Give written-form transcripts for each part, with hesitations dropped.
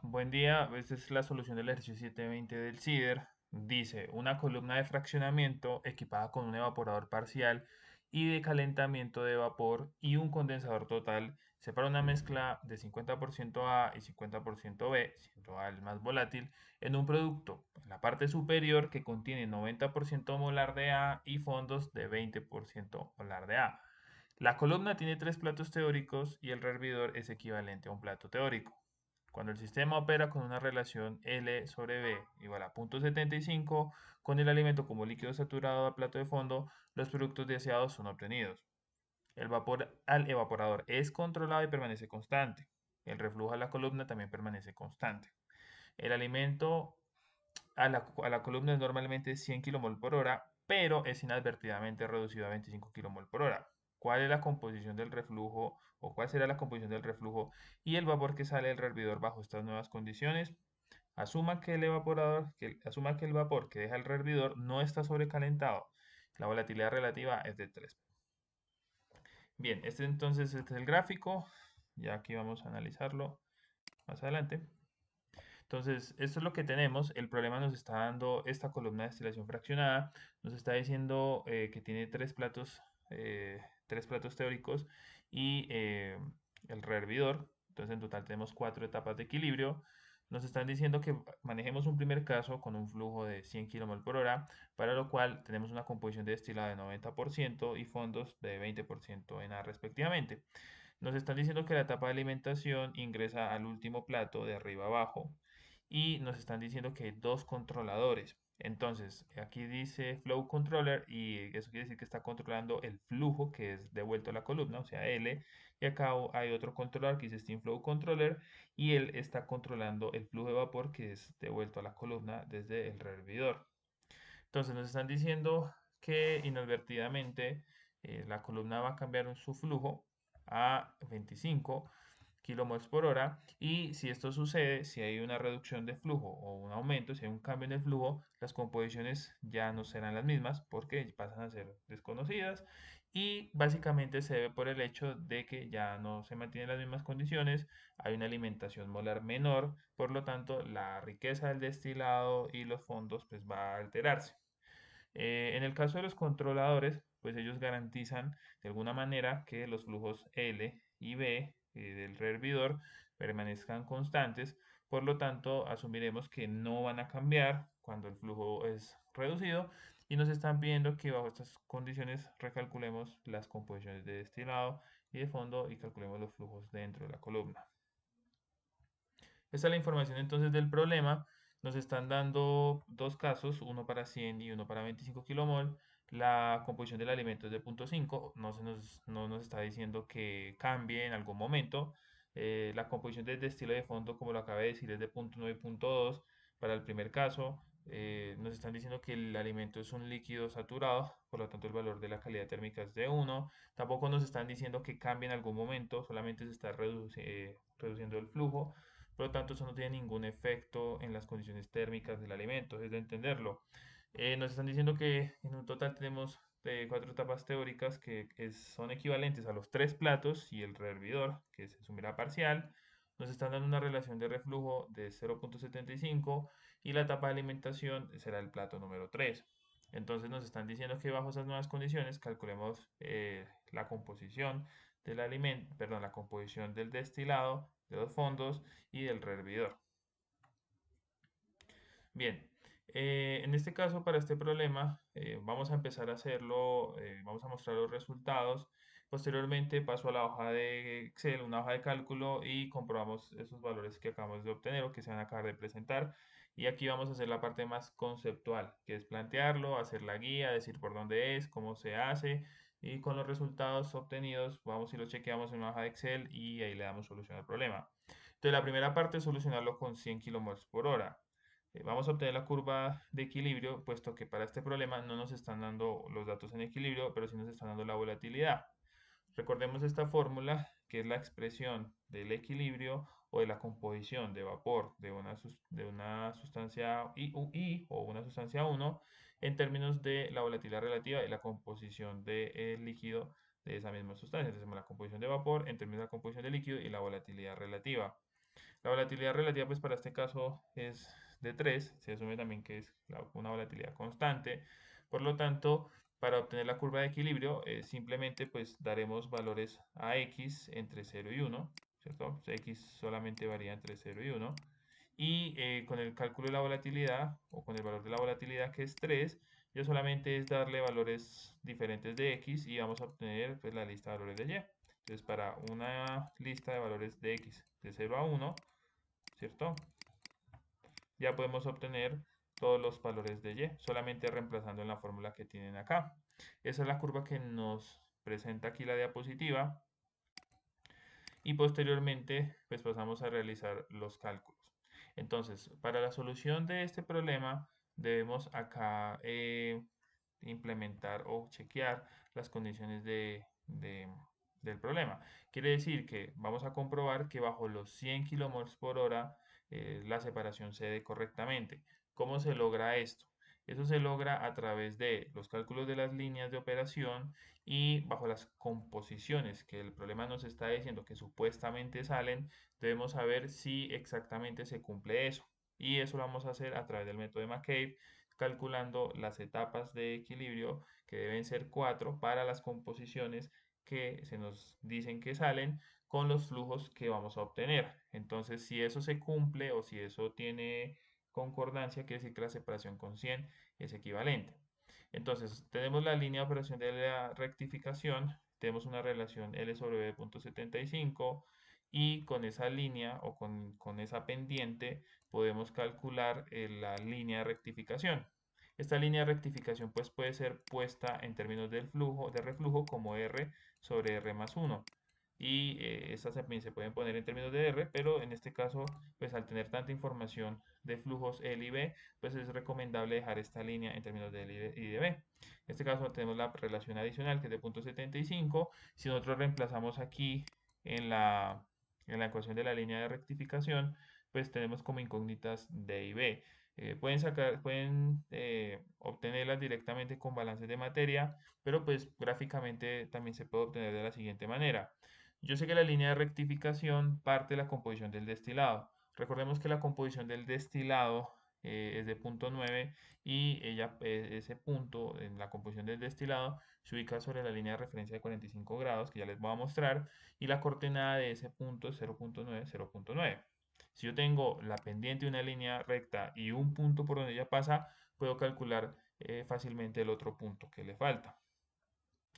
Buen día, esta es la solución del ejercicio 720 del CIDER. Dice, una columna de fraccionamiento equipada con un evaporador parcial y de calentamiento de vapor y un condensador total separa una mezcla de 50% A y 50% B, siendo A el más volátil, en un producto en la parte superior que contiene 90% molar de A y fondos de 20% molar de A. La columna tiene tres platos teóricos y el hervidor es equivalente a un plato teórico. Cuando el sistema opera con una relación L sobre B igual a 0.75 con el alimento como líquido saturado a plato de fondo, los productos deseados son obtenidos. El vapor al evaporador es controlado y permanece constante. El reflujo a la columna también permanece constante. El alimento a la columna es normalmente 100 kmol por hora, pero es inadvertidamente reducido a 25 kmol por hora. ¿Cuál es la composición del reflujo o cuál será la composición del reflujo y el vapor que sale del hervidor bajo estas nuevas condiciones? Asuma que el vapor que deja el hervidor no está sobrecalentado. La volatilidad relativa es de 3. Bien, este es el gráfico. Ya aquí vamos a analizarlo más adelante. Entonces, esto es lo que tenemos. El problema nos está dando esta columna de destilación fraccionada. Nos está diciendo que tiene tres platos teóricos y el rehervidor. Entonces, en total tenemos cuatro etapas de equilibrio. Nos están diciendo que manejemos un primer caso con un flujo de 100 kmol por hora, para lo cual tenemos una composición de destilado de 90% y fondos de 20% en A respectivamente. Nos están diciendo que la etapa de alimentación ingresa al último plato de arriba abajo y nos están diciendo que hay dos controladores. Entonces, aquí dice Flow Controller y eso quiere decir que está controlando el flujo que es devuelto a la columna, o sea, L. Y acá hay otro controlador que dice Steam Flow Controller y él está controlando el flujo de vapor que es devuelto a la columna desde el hervidor. Entonces, nos están diciendo que inadvertidamente la columna va a cambiar su flujo a 25 kilomol por hora y si esto sucede, si hay una reducción de flujo o un aumento, si hay un cambio en el flujo, las composiciones ya no serán las mismas porque pasan a ser desconocidas y básicamente se debe por el hecho de que ya no se mantienen las mismas condiciones, hay una alimentación molar menor, por lo tanto la riqueza del destilado y los fondos pues va a alterarse. En el caso de los controladores, pues ellos garantizan de alguna manera que los flujos L y B del hervidor permanezcan constantes, por lo tanto asumiremos que no van a cambiar cuando el flujo es reducido y nos están pidiendo que bajo estas condiciones recalculemos las composiciones de destilado y de fondo y calculemos los flujos dentro de la columna. Esta es la información entonces del problema. Nos están dando dos casos, uno para 100 y uno para 25 kilomol. La composición del alimento es de 0.5, no nos está diciendo que cambie en algún momento. La composición del destilo de fondo, como lo acabé de decir, es de 0.9 y 0.2 para el primer caso. Nos están diciendo que el alimento es un líquido saturado, por lo tanto el valor de la calidad térmica es de 1. Tampoco nos están diciendo que cambie en algún momento, solamente se está reduciendo el flujo. Por lo tanto, eso no tiene ningún efecto en las condiciones térmicas del alimento, es de entenderlo. Nos están diciendo que en un total tenemos cuatro etapas teóricas que son equivalentes a los tres platos y el rehervidor, que se sumirá parcial. Nos están dando una relación de reflujo de 0.75 y la etapa de alimentación será el plato número 3. Entonces nos están diciendo que bajo esas nuevas condiciones calculemos la composición del alimento, perdón, la composición del destilado, de los fondos y del rehervidor. Bien, en este caso, para este problema, vamos a empezar a hacerlo, vamos a mostrar los resultados. Posteriormente paso a la hoja de Excel, una hoja de cálculo y comprobamos esos valores que acabamos de obtener o que se van a acabar de presentar. Y aquí vamos a hacer la parte más conceptual, que es plantearlo, hacer la guía, decir por dónde es, cómo se hace. Y con los resultados obtenidos, vamos y los chequeamos en una hoja de Excel y ahí le damos solución al problema. Entonces, la primera parte es solucionarlo con 100 kmol por hora. Vamos a obtener la curva de equilibrio, puesto que para este problema no nos están dando los datos en equilibrio, pero sí nos están dando la volatilidad. Recordemos esta fórmula, que es la expresión del equilibrio o de la composición de vapor de una sustancia I o una sustancia 1 en términos de la volatilidad relativa y la composición del líquido de esa misma sustancia. Entonces, la composición de vapor en términos de la composición del líquido y la volatilidad relativa. La volatilidad relativa, pues para este caso es de 3, se asume también que es una volatilidad constante, por lo tanto, para obtener la curva de equilibrio, simplemente pues daremos valores a x entre 0 y 1, ¿cierto? Pues, x solamente varía entre 0 y 1, y con el cálculo de la volatilidad, o con el valor de la volatilidad que es 3, ya solamente es darle valores diferentes de x y vamos a obtener pues la lista de valores de y. Entonces, para una lista de valores de x de 0 a 1, ¿cierto? Ya podemos obtener todos los valores de y, solamente reemplazando en la fórmula que tienen acá. Esa es la curva que nos presenta aquí la diapositiva. Y posteriormente, pues pasamos a realizar los cálculos. Entonces, para la solución de este problema, debemos acá implementar o chequear las condiciones del problema. Quiere decir que vamos a comprobar que bajo los 100 km por hora la separación se dé correctamente. ¿Cómo se logra esto? Eso se logra a través de los cálculos de las líneas de operación y bajo las composiciones que el problema nos está diciendo que supuestamente salen, debemos saber si exactamente se cumple eso. Y eso lo vamos a hacer a través del método de McCabe, calculando las etapas de equilibrio, que deben ser 4 para las composiciones que se nos dicen que salen con los flujos que vamos a obtener. Entonces, si eso se cumple o si eso tiene concordancia, quiere decir que la separación con 100 es equivalente. Entonces, tenemos la línea de operación de la rectificación, tenemos una relación L sobre B de punto 75 y con esa línea o con esa pendiente podemos calcular la línea de rectificación. Esta línea de rectificación pues puede ser puesta en términos del flujo, de reflujo como R sobre R más 1 y estas también se pueden poner en términos de R, pero en este caso, pues al tener tanta información de flujos L y B, pues es recomendable dejar esta línea en términos de L y de B. En este caso tenemos la relación adicional que es de punto 75. Si nosotros reemplazamos aquí en la ecuación de la línea de rectificación, pues tenemos como incógnitas D y B. Pueden obtenerlas directamente con balances de materia, pero pues gráficamente también se puede obtener de la siguiente manera. Yo sé que la línea de rectificación parte de la composición del destilado. Recordemos que la composición del destilado es de punto 9 y ese punto en la composición del destilado se ubica sobre la línea de referencia de 45 grados, que ya les voy a mostrar, y la coordenada de ese punto es 0.9, 0.9. Si yo tengo la pendiente de una línea recta y un punto por donde ella pasa, puedo calcular fácilmente el otro punto que le falta.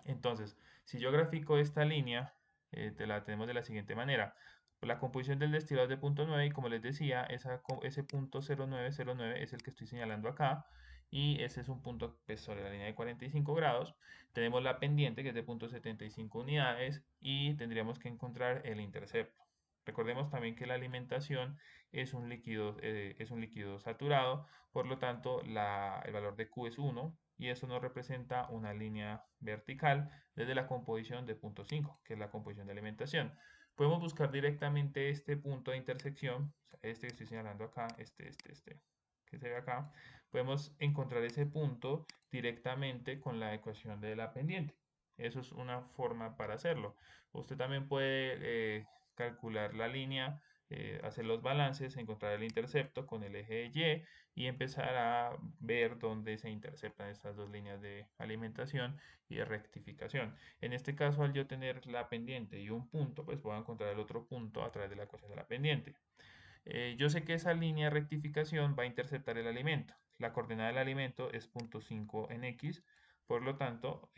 Entonces, si yo grafico esta línea, la tenemos de la siguiente manera. La composición del destilado es de punto 9 y como les decía, ese punto 0,909 es el que estoy señalando acá y ese es un punto pues, sobre la línea de 45 grados. Tenemos la pendiente que es de punto 75 unidades y tendríamos que encontrar el intercepto. Recordemos también que la alimentación es un líquido saturado, por lo tanto el valor de Q es 1 y eso nos representa una línea vertical desde la composición de punto 5, que es la composición de alimentación. Podemos buscar directamente este punto de intersección, o sea, este que estoy señalando acá, que se ve acá. Podemos encontrar ese punto directamente con la ecuación de la pendiente. Eso es una forma para hacerlo. Usted también puede calcular la línea, hacer los balances, encontrar el intercepto con el eje Y y empezar a ver dónde se interceptan estas dos líneas de alimentación y de rectificación. En este caso, al yo tener la pendiente y un punto, pues voy a encontrar el otro punto a través de la ecuación de la pendiente. Yo sé que esa línea de rectificación va a interceptar el alimento. La coordenada del alimento es 0.5 en X, por lo tanto,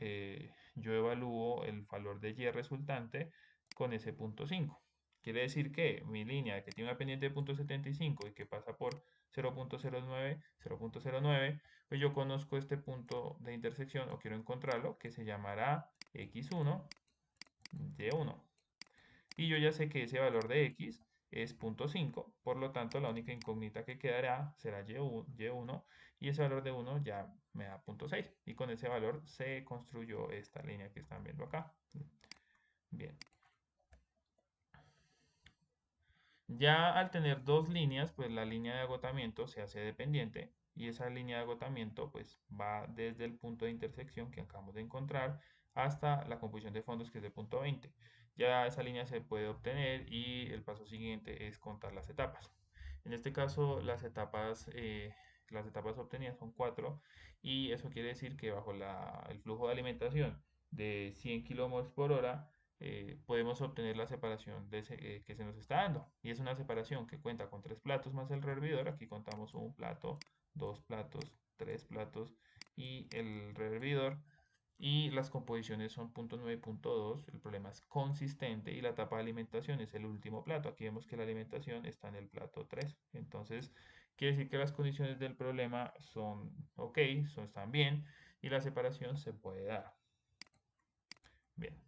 yo evalúo el valor de Y resultante con ese punto 5. Quiere decir que mi línea que tiene una pendiente de 0.75 y que pasa por 0.09, 0.09, pues yo conozco este punto de intersección o quiero encontrarlo, que se llamará X1, Y1. Y yo ya sé que ese valor de X es 0.5, por lo tanto la única incógnita que quedará será Y1 y ese valor de 1 ya me da 0.6 y con ese valor se construyó esta línea que están viendo acá. Bien. Ya al tener dos líneas, pues la línea de agotamiento se hace dependiente y esa línea de agotamiento pues va desde el punto de intersección que acabamos de encontrar hasta la composición de fondos que es de punto 20. Ya esa línea se puede obtener y el paso siguiente es contar las etapas. En este caso, las etapas obtenidas son 4 y eso quiere decir que bajo el flujo de alimentación de 100 kilómoles por hora, podemos obtener la separación que se nos está dando. Y es una separación que cuenta con 3 platos más el rehervidor. Aquí contamos un plato, 2 platos, 3 platos y el rehervidor. Y las composiciones son punto 9 y punto 2. El problema es consistente y la etapa de alimentación es el último plato. Aquí vemos que la alimentación está en el plato 3. Entonces, quiere decir que las condiciones del problema son ok, están bien y la separación se puede dar. Bien.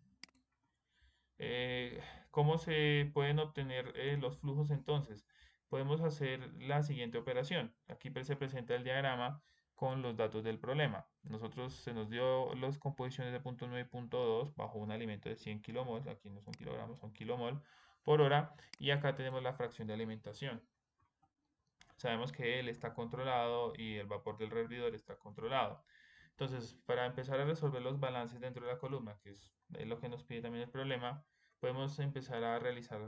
Eh, ¿Cómo se pueden obtener los flujos entonces? Podemos hacer la siguiente operación. Aquí se presenta el diagrama con los datos del problema. Nosotros se nos dio las composiciones de punto 9 y punto 2 bajo un alimento de 100 kilomol, aquí no son kilogramos, son kilomol por hora, y acá tenemos la fracción de alimentación. Sabemos que él está controlado y el vapor del hervidor está controlado. Entonces, para empezar a resolver los balances dentro de la columna, que es lo que nos pide también el problema, podemos empezar a realizar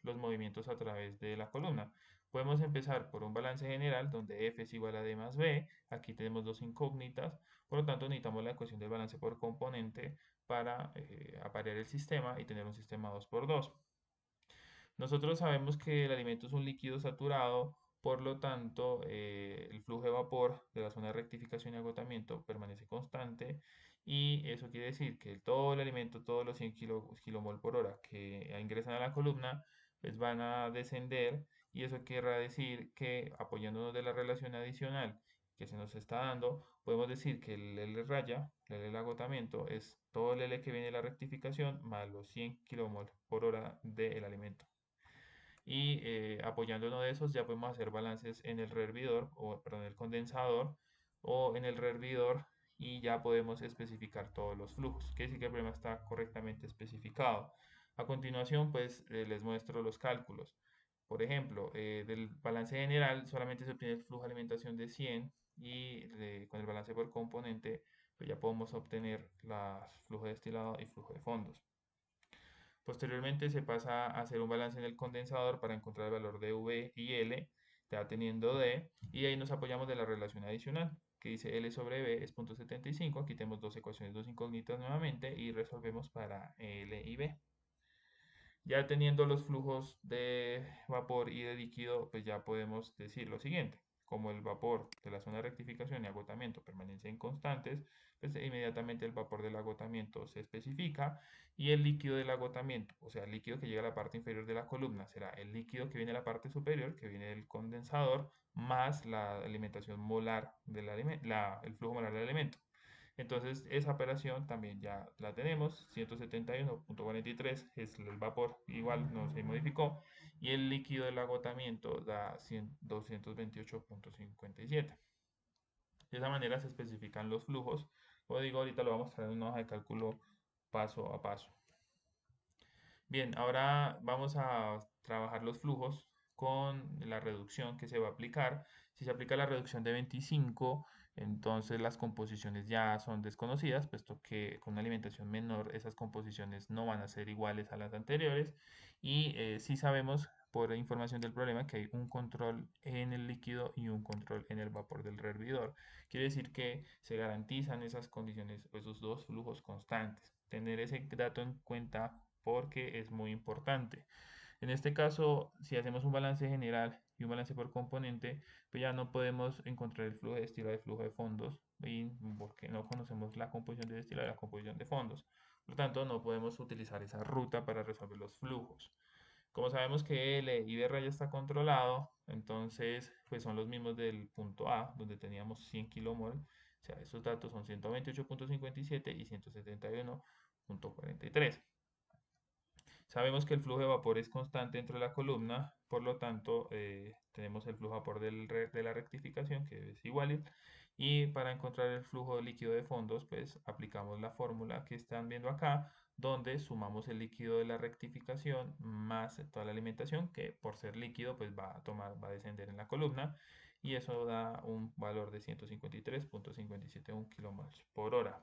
los movimientos a través de la columna. Podemos empezar por un balance general donde F es igual a D más B. Aquí tenemos dos incógnitas, por lo tanto necesitamos la ecuación del balance por componente para aparear el sistema y tener un sistema 2 por 2. Nosotros sabemos que el alimento es un líquido saturado, por lo tanto, el flujo de vapor de la zona de rectificación y agotamiento permanece constante y eso quiere decir que todo el alimento, todos los 100 kilomol por hora que ingresan a la columna, pues van a descender y eso querrá decir que apoyándonos de la relación adicional que se nos está dando, podemos decir que el L raya, el L del agotamiento, es todo el L que viene de la rectificación más los 100 kilomol por hora del alimento y apoyándonos de esos ya podemos hacer balances en el rehervidor o perdón, el condensador o en el rehervidor y ya podemos especificar todos los flujos. Quiere decir que el problema está correctamente especificado. A continuación, pues les muestro los cálculos. Por ejemplo, del balance general solamente se obtiene el flujo de alimentación de 100 y con el balance por componente pues ya podemos obtener los flujo de destilado y flujo de fondos. Posteriormente se pasa a hacer un balance en el condensador para encontrar el valor de V y L, ya teniendo D, y ahí nos apoyamos de la relación adicional, que dice L sobre V es 0.75. Aquí tenemos dos ecuaciones, dos incógnitas nuevamente, y resolvemos para L y B. Ya teniendo los flujos de vapor y de líquido, pues ya podemos decir lo siguiente. Como el vapor de la zona de rectificación y agotamiento permanecen constantes, pues inmediatamente el vapor del agotamiento se especifica y el líquido del agotamiento, o sea, el líquido que llega a la parte inferior de la columna, será el líquido que viene a la parte superior, que viene del condensador, más la alimentación molar del alimento, el flujo molar del alimento. Entonces, esa operación también ya la tenemos. 171.43 es el vapor, igual no se modificó. Y el líquido del agotamiento da 228.57. De esa manera se especifican los flujos. Como digo, ahorita lo vamos a mostrar en una hoja de cálculo paso a paso. Bien, ahora vamos a trabajar los flujos con la reducción que se va a aplicar. Si se aplica la reducción de 25, entonces las composiciones ya son desconocidas, puesto que con una alimentación menor esas composiciones no van a ser iguales a las anteriores. Y sí sabemos por información del problema que hay un control en el líquido y un control en el vapor del rehervidor. Quiere decir que se garantizan esas condiciones, esos dos flujos constantes. Tener ese dato en cuenta porque es muy importante. En este caso, si hacemos un balance general y un balance por componente, pues ya no podemos encontrar el flujo de destilado y flujo de fondos, y porque no conocemos la composición de destilado y la composición de fondos. Por lo tanto, no podemos utilizar esa ruta para resolver los flujos. Como sabemos que el IB raya está controlado, entonces pues son los mismos del punto A, donde teníamos 100 kilomol. O sea, esos datos son 128.57 y 171.43. Sabemos que el flujo de vapor es constante dentro de la columna, por lo tanto tenemos el flujo de vapor de la rectificación que es igual y para encontrar el flujo líquido de fondos pues aplicamos la fórmula que están viendo acá donde sumamos el líquido de la rectificación más toda la alimentación que por ser líquido pues va a descender en la columna y eso da un valor de 153.57 kmol por hora.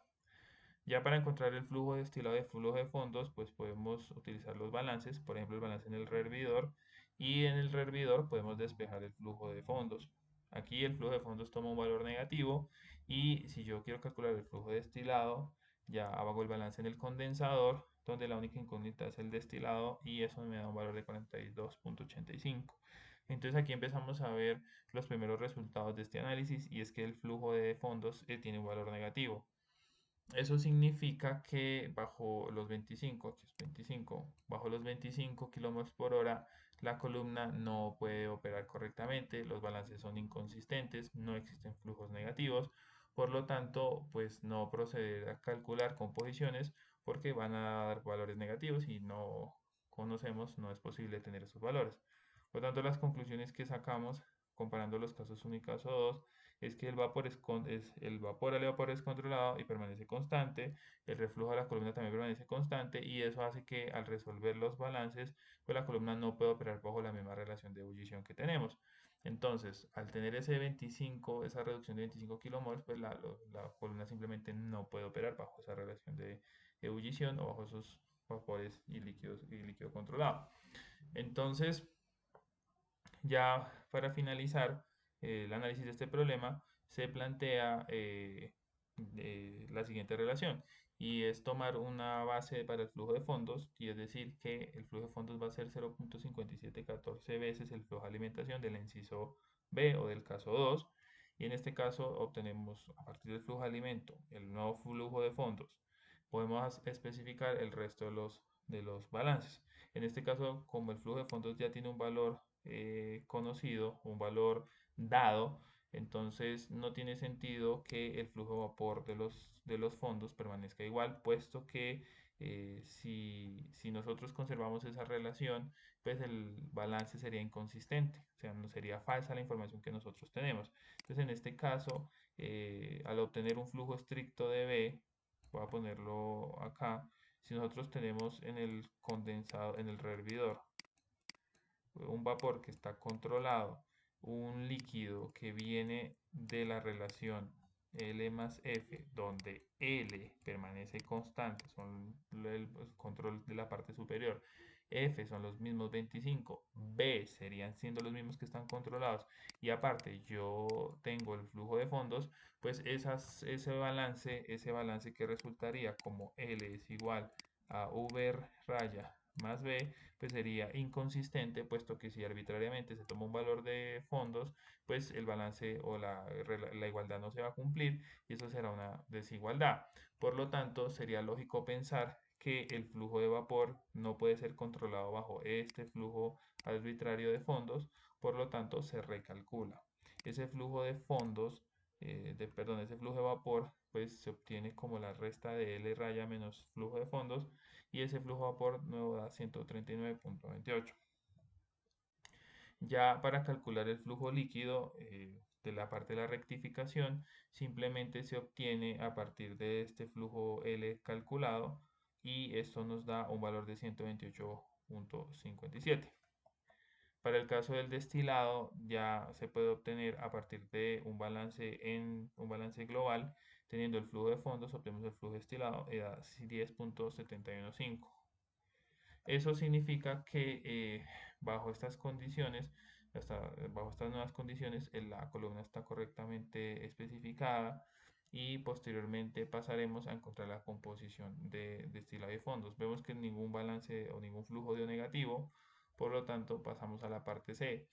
Ya para encontrar el flujo de destilado y flujo de fondos, pues podemos utilizar los balances, por ejemplo el balance en el rehervidor, y en el rehervidor podemos despejar el flujo de fondos. Aquí el flujo de fondos toma un valor negativo y si yo quiero calcular el flujo de destilado, ya hago el balance en el condensador, donde la única incógnita es el destilado y eso me da un valor de 42.85. Entonces aquí empezamos a ver los primeros resultados de este análisis y es que el flujo de fondos tiene un valor negativo. Eso significa que bajo los 25, aquí es 25, bajo los 25 kilómetros por hora, la columna no puede operar correctamente, los balances son inconsistentes, no existen flujos negativos, por lo tanto, pues no proceder a calcular composiciones porque van a dar valores negativos y no conocemos, no es posible tener esos valores. Por lo tanto, las conclusiones que sacamos comparando los casos 1 y caso 2 es que el vapor al vapor es controlado y permanece constante, el reflujo de la columna también permanece constante y eso hace que al resolver los balances, pues la columna no puede operar bajo la misma relación de ebullición que tenemos. Entonces, al tener esa reducción de 25 kilomols, pues la columna simplemente no puede operar bajo esa relación de ebullición o bajo esos vapores y líquido controlado. Entonces, ya para finalizar el análisis de este problema, se plantea la siguiente relación y es tomar una base para el flujo de fondos y es decir que el flujo de fondos va a ser 0.5714 veces el flujo de alimentación del inciso B o del caso 2 y en este caso obtenemos a partir del flujo de alimento el nuevo flujo de fondos. Podemos especificar el resto de los balances. En este caso, como el flujo de fondos ya tiene un valor conocido, un valor dado, entonces no tiene sentido que el flujo de vapor de los fondos permanezca igual, puesto que si nosotros conservamos esa relación, pues el balance sería inconsistente, o sea, no sería falsa la información que nosotros tenemos. Entonces, en este caso, al obtener un flujo estricto de B, voy a ponerlo acá, si nosotros tenemos en el condensado, en el rehervidor, un vapor que está controlado, un líquido que viene de la relación L más F, donde L permanece constante, son el control de la parte superior, F son los mismos 25, B serían siendo los mismos que están controlados, y aparte yo tengo el flujo de fondos, pues ese balance que resultaría como L es igual a V raya más B, pues sería inconsistente, puesto que si arbitrariamente se toma un valor de fondos, pues el balance o la igualdad no se va a cumplir y eso será una desigualdad. Por lo tanto, sería lógico pensar que el flujo de vapor no puede ser controlado bajo este flujo arbitrario de fondos, por lo tanto se recalcula. Ese flujo de fondos, perdón, ese flujo de vapor, pues se obtiene como la resta de L raya menos flujo de fondos y ese flujo de vapor nuevo da 139.28. Ya para calcular el flujo líquido de la parte de la rectificación, simplemente se obtiene a partir de este flujo L calculado y esto nos da un valor de 128.57. Para el caso del destilado ya se puede obtener a partir de un balance global, teniendo el flujo de fondos, obtenemos el flujo destilado y da 10.715. Eso significa que bajo estas condiciones, bajo estas nuevas condiciones, la columna está correctamente especificada y posteriormente pasaremos a encontrar la composición de destilado de fondos. Vemos que ningún balance o ningún flujo dio negativo, por lo tanto pasamos a la parte C.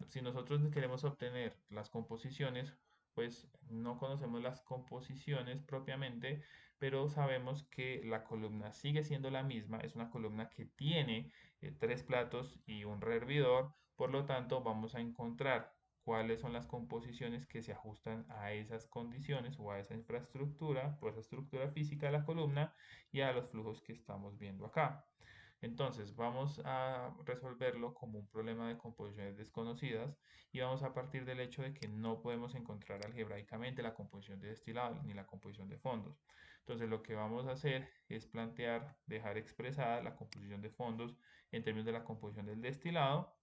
Si nosotros queremos obtener las composiciones, pues no conocemos las composiciones propiamente, pero sabemos que la columna sigue siendo la misma, es una columna que tiene tres platos y un rehervidor, por lo tanto vamos a encontrar cuáles son las composiciones que se ajustan a esas condiciones o a esa infraestructura o esa estructura física de la columna y a los flujos que estamos viendo acá. Entonces vamos a resolverlo como un problema de composiciones desconocidas y vamos a partir del hecho de que no podemos encontrar algebraicamente la composición de destilado ni la composición de fondos. Entonces lo que vamos a hacer es plantear, dejar expresada la composición de fondos en términos de la composición del destilado.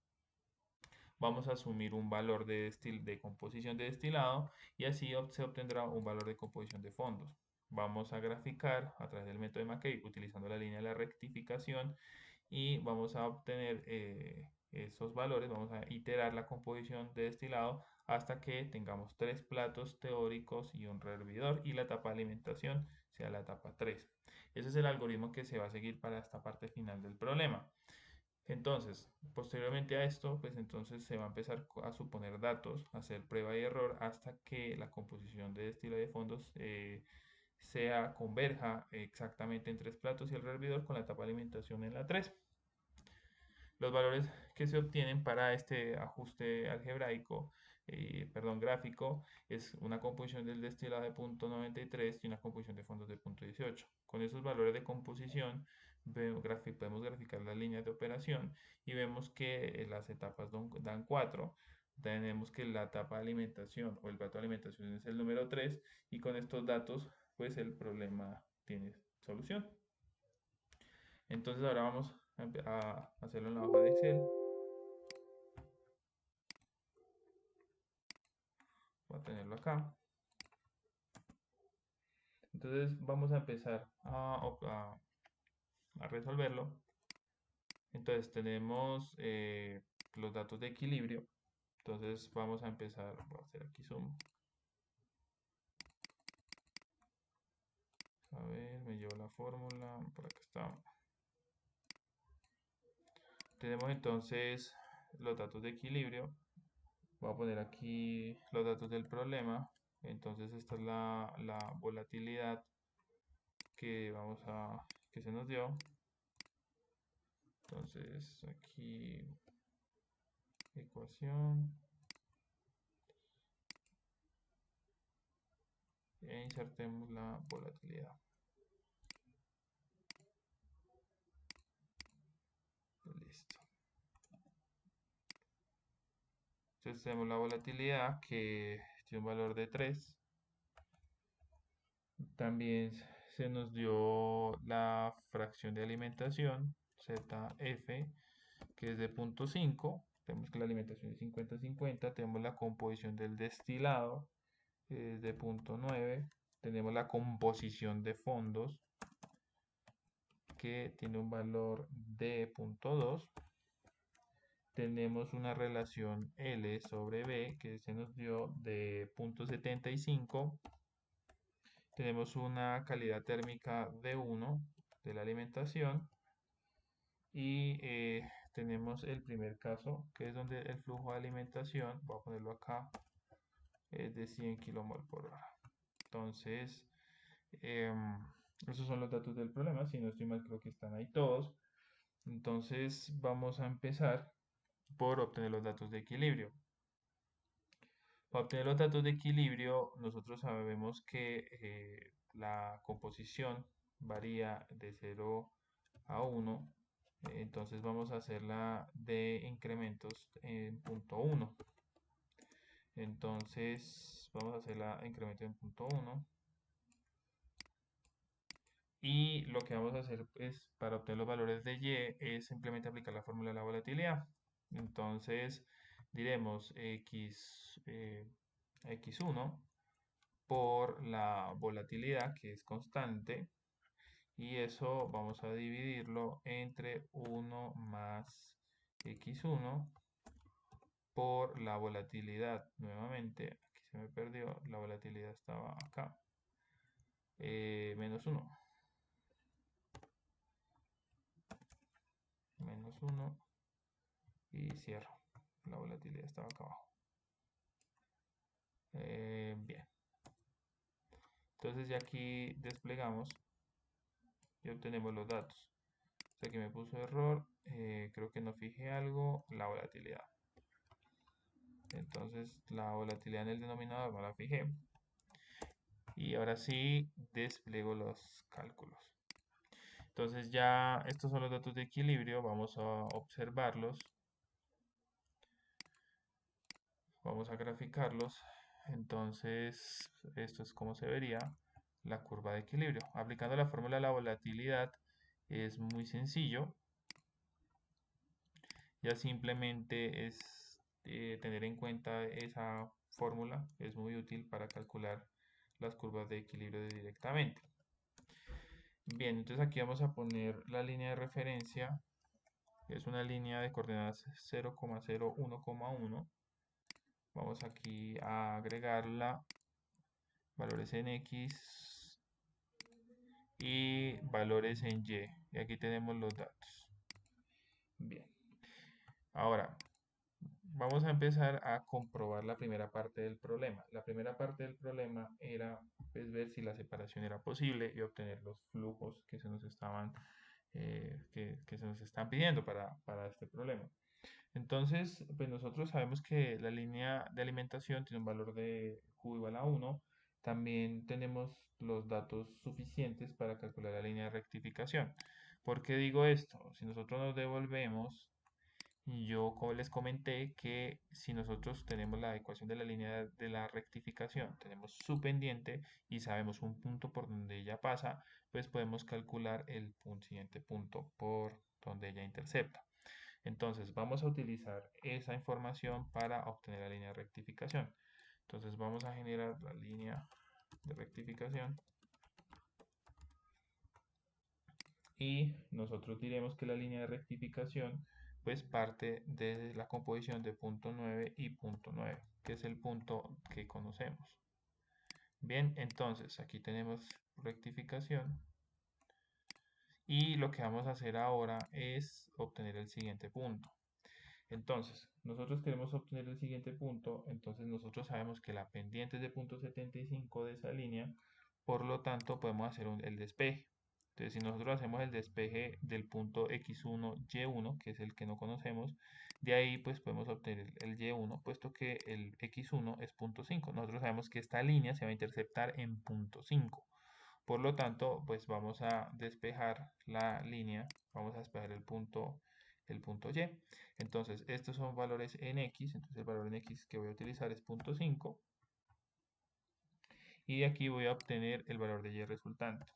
Vamos a asumir un valor de composición de destilado y así se obtendrá un valor de composición de fondos. vamos a graficar a través del método de Mackey utilizando la línea de la rectificación y vamos a obtener esos valores, vamos a iterar la composición de destilado hasta que tengamos 3 platos teóricos y un rehervidor y la etapa de alimentación sea la etapa 3. Ese es el algoritmo que se va a seguir para esta parte final del problema. Entonces, posteriormente a esto, pues entonces se va a empezar a suponer datos, a hacer prueba y error hasta que la composición de destilo de fondos converja exactamente en 3 platos y el hervidor con la etapa de alimentación en la 3. Los valores que se obtienen para este ajuste algebraico, perdón, gráfico, es una composición del destilado de 0.93 y una composición de fondos de 0.18. Con esos valores de composición podemos graficar las líneas de operación y vemos que las etapas dan 4. Tenemos que la etapa de alimentación o el plato de alimentación es el número 3 y con estos datos pues el problema tiene solución. Entonces ahora vamos a hacerlo en la hoja de Excel. Voy a tenerlo acá. Entonces vamos a empezar a resolverlo. Entonces tenemos los datos de equilibrio. Entonces vamos a empezar, voy a hacer aquí zoom. A ver, me llevo la fórmula, por acá está. Tenemos entonces los datos de equilibrio. Voy a poner aquí los datos del problema. Entonces esta es la volatilidad que se nos dio. Entonces aquí ecuación e insertemos la volatilidad. Listo. Entonces tenemos la volatilidad que tiene un valor de 3. También se nos dio la fracción de alimentación, ZF, que es de 0.5. Tenemos que la alimentación es 50-50. Tenemos la composición del destilado, que es de 0.9. Tenemos la composición de fondos, que tiene un valor de 0.2. Tenemos una relación L sobre B que se nos dio de 0.75. Tenemos una calidad térmica de 1 de la alimentación y tenemos el primer caso que es donde el flujo de alimentación, voy a ponerlo acá, es de 100 kmol por hora. Entonces, esos son los datos del problema. Si no estoy mal, creo que están ahí todos. Entonces, vamos a empezar por obtener los datos de equilibrio. Para obtener los datos de equilibrio, nosotros sabemos que la composición varía de 0 a 1. Entonces vamos a hacerla de incrementos en punto 1. Entonces vamos a hacerla de incremento en punto 1. Y lo que vamos a hacer es, para obtener los valores de Y, es simplemente aplicar la fórmula de la volatilidad. Entonces diremos x1 por la volatilidad, que es constante, y eso vamos a dividirlo entre 1 más x1 por la volatilidad. Nuevamente, aquí se me perdió, la volatilidad estaba acá, menos 1. Menos 1 y cierro. La volatilidad estaba acá abajo. Bien. Entonces ya aquí desplegamos y obtenemos los datos. Aquí me puso error, creo que no fijé algo, la volatilidad. Entonces la volatilidad en el denominador no la fijé. Y ahora sí despliego los cálculos. Entonces ya estos son los datos de equilibrio, vamos a observarlos. Vamos a graficarlos. Entonces esto es como se vería la curva de equilibrio. Aplicando la fórmula de la volatilidad es muy sencillo. Ya simplemente es tener en cuenta esa fórmula, es muy útil para calcular las curvas de equilibrio directamente. Bien, entonces aquí vamos a poner la línea de referencia, que es una línea de coordenadas 0,01,1. Vamos aquí a agregarla, valores en X y valores en Y. Y aquí tenemos los datos. Bien, ahora vamos a empezar a comprobar la primera parte del problema. La primera parte del problema era pues, ver si la separación era posible y obtener los flujos que se nos estaban que se nos están pidiendo para este problema. Entonces, pues nosotros sabemos que la línea de alimentación tiene un valor de Q igual a 1. También tenemos los datos suficientes para calcular la línea de rectificación. ¿Por qué digo esto? Si nosotros nos devolvemos, yo como les comenté que si nosotros tenemos la ecuación de la línea de la rectificación, tenemos su pendiente y sabemos un punto por donde ella pasa, pues podemos calcular el siguiente punto por donde ella intercepta. Entonces vamos a utilizar esa información para obtener la línea de rectificación. Entonces vamos a generar la línea de rectificación y nosotros diremos que la línea de rectificación pues parte de la composición de punto 9 y punto 9, que es el punto que conocemos. Bien, entonces aquí tenemos rectificación y lo que vamos a hacer ahora es obtener el siguiente punto. Entonces, nosotros queremos obtener el siguiente punto, entonces nosotros sabemos que la pendiente es de punto 75 de esa línea, por lo tanto podemos hacer el despeje. Entonces, si nosotros hacemos el despeje del punto x1, y1, que es el que no conocemos, de ahí pues podemos obtener el y1, puesto que el x1 es punto 5. Nosotros sabemos que esta línea se va a interceptar en punto 5. Por lo tanto, pues vamos a despejar la línea, vamos a despejar el punto Y. Entonces, estos son valores en X, entonces el valor en X que voy a utilizar es punto 5. Y de aquí voy a obtener el valor de Y resultante.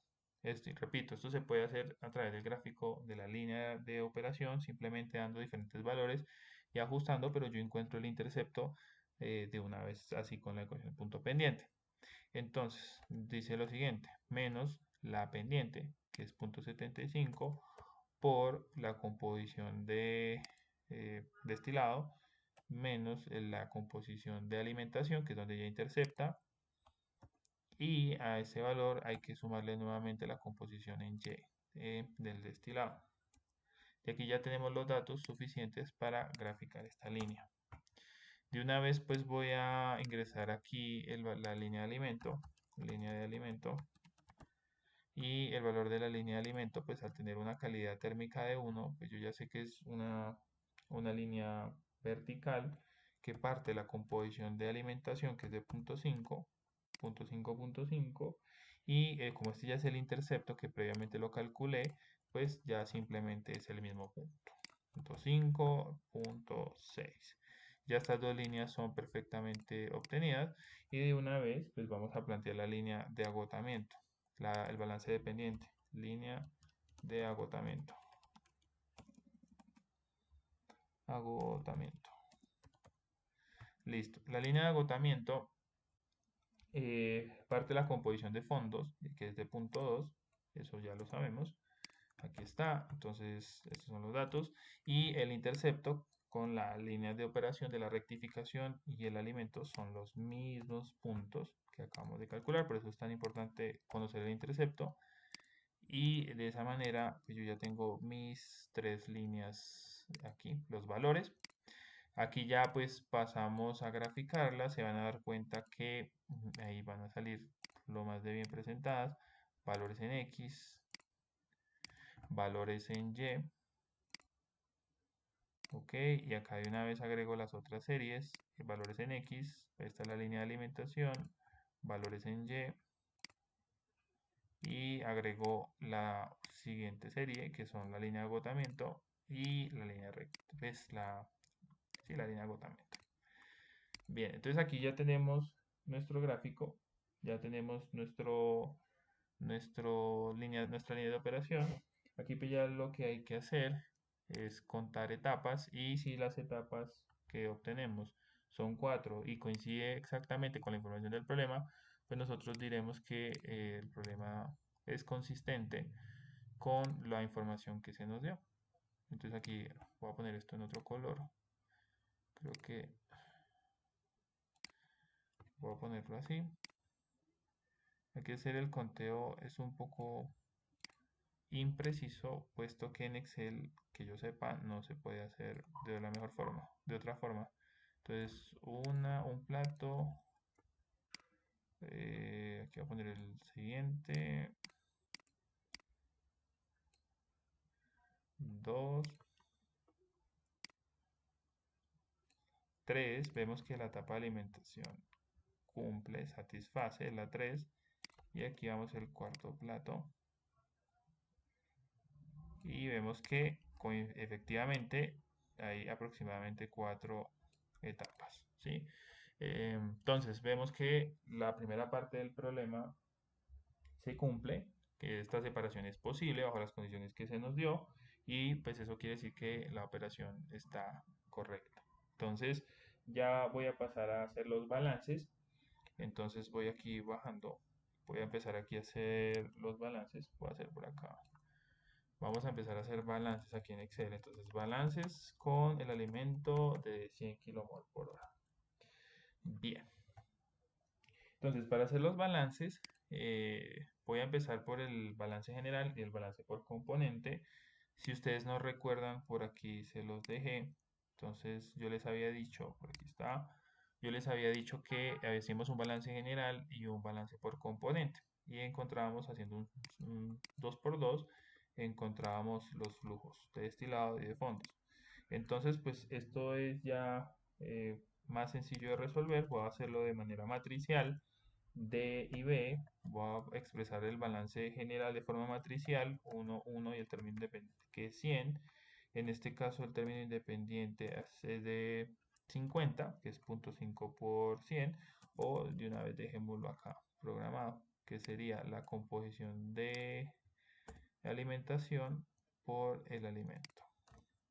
Esto, y repito, esto se puede hacer a través del gráfico de la línea de operación, simplemente dando diferentes valores y ajustando, pero yo encuentro el intercepto de una vez así con la ecuación punto pendiente. Entonces, dice lo siguiente, menos la pendiente, que es punto 75, por la composición de destilado, menos la composición de alimentación, que es donde ya intercepta, y a ese valor hay que sumarle nuevamente la composición en Y del destilado. Y aquí ya tenemos los datos suficientes para graficar esta línea. De una vez pues voy a ingresar aquí la línea de alimento, y el valor de la línea de alimento pues al tener una calidad térmica de 1, pues yo ya sé que es una línea vertical que parte la composición de alimentación que es de punto 5, punto 5, punto 5, y como este ya es el intercepto que previamente lo calculé, pues ya simplemente es el mismo punto, punto 5, punto 6. Ya estas dos líneas son perfectamente obtenidas y de una vez pues vamos a plantear la línea de agotamiento, el balance dependiente, línea de agotamiento. Agotamiento. Listo. La línea de agotamiento parte de la composición de fondos, que es de punto 2, eso ya lo sabemos. Aquí está, entonces estos son los datos. Y el intercepto con la línea de operación de la rectificación y el alimento son los mismos puntos que acabamos de calcular, por eso es tan importante conocer el intercepto. Y de esa manera, pues yo ya tengo mis tres líneas aquí, los valores. Aquí ya pues pasamos a graficarlas, se van a dar cuenta que ahí van a salir lo más de bien presentadas, valores en X, valores en Y, ok, y acá de una vez agrego las otras series, valores en X, esta es la línea de alimentación, valores en Y agrego la siguiente serie que son la línea de agotamiento y la línea recta, es la línea de agotamiento. Bien, entonces aquí ya tenemos nuestro gráfico, ya tenemos nuestra línea de operación. Aquí pues ya lo que hay que hacer es contar etapas y si las etapas que obtenemos son 4 y coincide exactamente con la información del problema, pues nosotros diremos que el problema es consistente con la información que se nos dio. Entonces aquí voy a poner esto en otro color. Creo que voy a ponerlo así. Aquí hacer el conteo es un poco impreciso, puesto que en Excel, que yo sepa, no se puede hacer de la mejor forma, de otra forma. Entonces, un plato, aquí voy a poner el siguiente, 2, 3, vemos que la etapa de alimentación cumple, satisface la 3, y aquí vamos el cuarto plato, y vemos que efectivamente hay aproximadamente 4 etapas, ¿sí? Entonces vemos que la primera parte del problema se cumple, que esta separación es posible bajo las condiciones que se nos dio, y pues eso quiere decir que la operación está correcta. Entonces ya voy a pasar a hacer los balances. Entonces voy aquí bajando, voy a empezar aquí a hacer los balances, voy a hacer por acá. Vamos a empezar a hacer balances aquí en Excel. Entonces, balances con el alimento de 100 kmol por hora. Bien. Entonces, para hacer los balances, voy a empezar por el balance general y el balance por componente. Si ustedes no recuerdan, por aquí se los dejé. Entonces, yo les había dicho, por aquí está, yo les había dicho que hacíamos un balance general y un balance por componente. Y encontrábamos, haciendo un 2x2, encontrábamos los flujos de destilado y de fondos. Entonces, pues esto es ya más sencillo de resolver. Voy a hacerlo de manera matricial. D y B, voy a expresar el balance general de forma matricial, 1, 1 y el término independiente que es 100. En este caso el término independiente es de 50, que es 0.5 por 100, o de una vez dejémoslo acá programado, que sería la composición de alimentación por el alimento,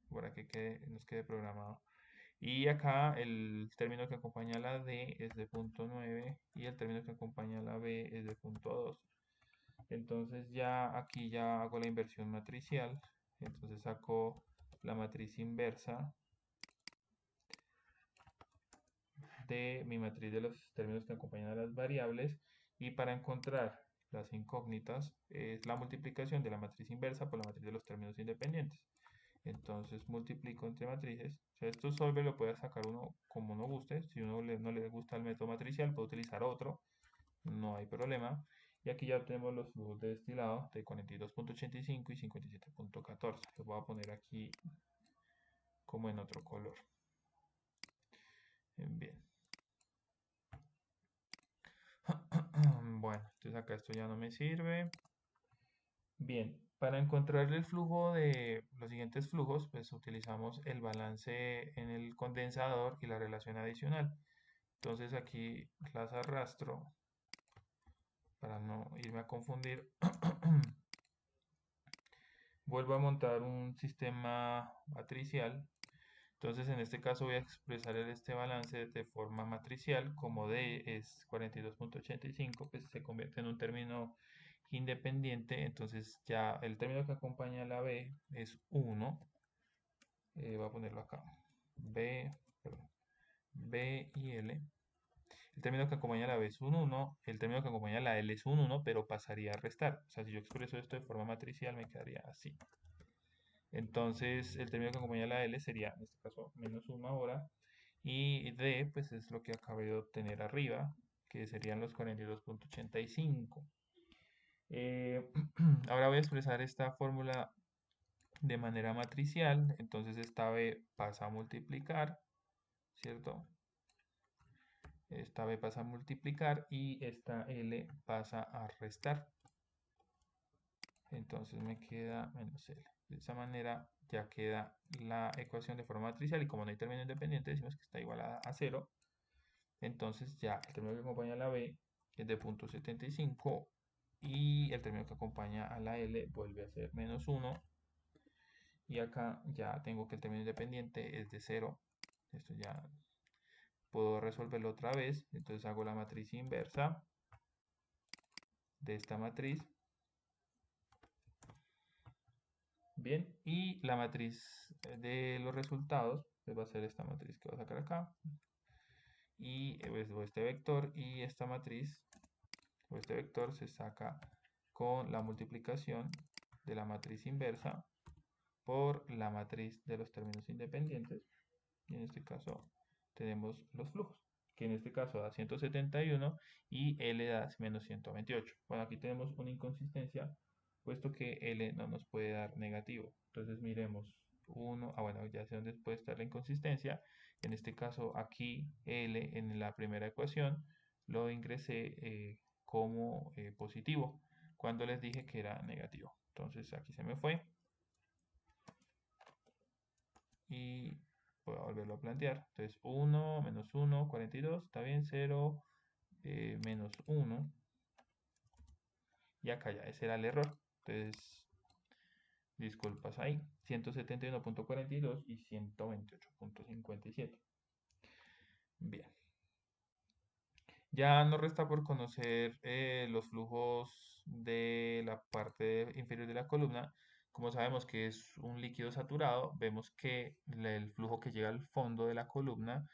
para que nos quede programado. Y acá el término que acompaña a la D es de punto 9 y el término que acompaña a la B es de punto 2. Entonces ya aquí ya hago la inversión matricial. Entonces saco la matriz inversa de mi matriz de los términos que acompañan a las variables. Y para encontrar las incógnitas es la multiplicación de la matriz inversa por la matriz de los términos independientes. Entonces multiplico entre matrices. O sea, esto solver lo puede sacar uno como uno guste. Si uno no le gusta el método matricial, puede utilizar otro. No hay problema. Y aquí ya tenemos los flujos de destilado de 42.85 y 57.14. Los voy a poner aquí como en otro color. Bien. Bueno, entonces acá esto ya no me sirve. Bien, para encontrar el flujo de los siguientes flujos, pues utilizamos el balance en el condensador y la relación adicional. Entonces aquí las arrastro para no irme a confundir. Vuelvo a montar un sistema matricial. Entonces en este caso voy a expresar este balance de forma matricial. Como D es 42.85, pues se convierte en un término independiente. Entonces ya el término que acompaña a la B es 1. Voy a ponerlo acá. B, perdón, B y L. El término que acompaña a la B es un 1, el término que acompaña a la L es un 1, pero pasaría a restar. O sea, si yo expreso esto de forma matricial, me quedaría así. Entonces, el término que acompaña a la L sería, en este caso, menos 1 ahora. Y D, pues es lo que acabé de obtener arriba, que serían los 42.85. Ahora voy a expresar esta fórmula de manera matricial. Entonces, esta B pasa a multiplicar, ¿cierto? Esta B pasa a multiplicar y esta L pasa a restar. Entonces me queda menos L. De esa manera ya queda la ecuación de forma matricial y como no hay término independiente decimos que está igualada a 0. Entonces ya el término que acompaña a la B es de 0.75 y el término que acompaña a la L vuelve a ser menos 1. Y acá ya tengo que el término independiente es de 0. Esto ya puedo resolverlo otra vez. Entonces hago la matriz inversa de esta matriz. Bien, y la matriz de los resultados pues va a ser esta matriz que voy a sacar acá. Y pues, o este vector y esta matriz o este vector se saca con la multiplicación de la matriz inversa por la matriz de los términos independientes. Y en este caso tenemos los flujos, que en este caso da 171 y L da menos 128. Bueno, aquí tenemos una inconsistencia, puesto que L no nos puede dar negativo. Entonces miremos bueno, ya sé dónde puede estar la inconsistencia. En este caso aquí L en la primera ecuación lo ingresé como positivo, cuando les dije que era negativo. Entonces aquí se me fue. Y voy a volverlo a plantear. Entonces 1 menos 1, 42, está bien, 0, menos 1. Y acá ya, ese era el error. Entonces, disculpas ahí. 171.42 y 128.57. Bien. Ya nos resta por conocer los flujos de la parte inferior de la columna. Como sabemos que es un líquido saturado, vemos que el flujo que llega al fondo de la columna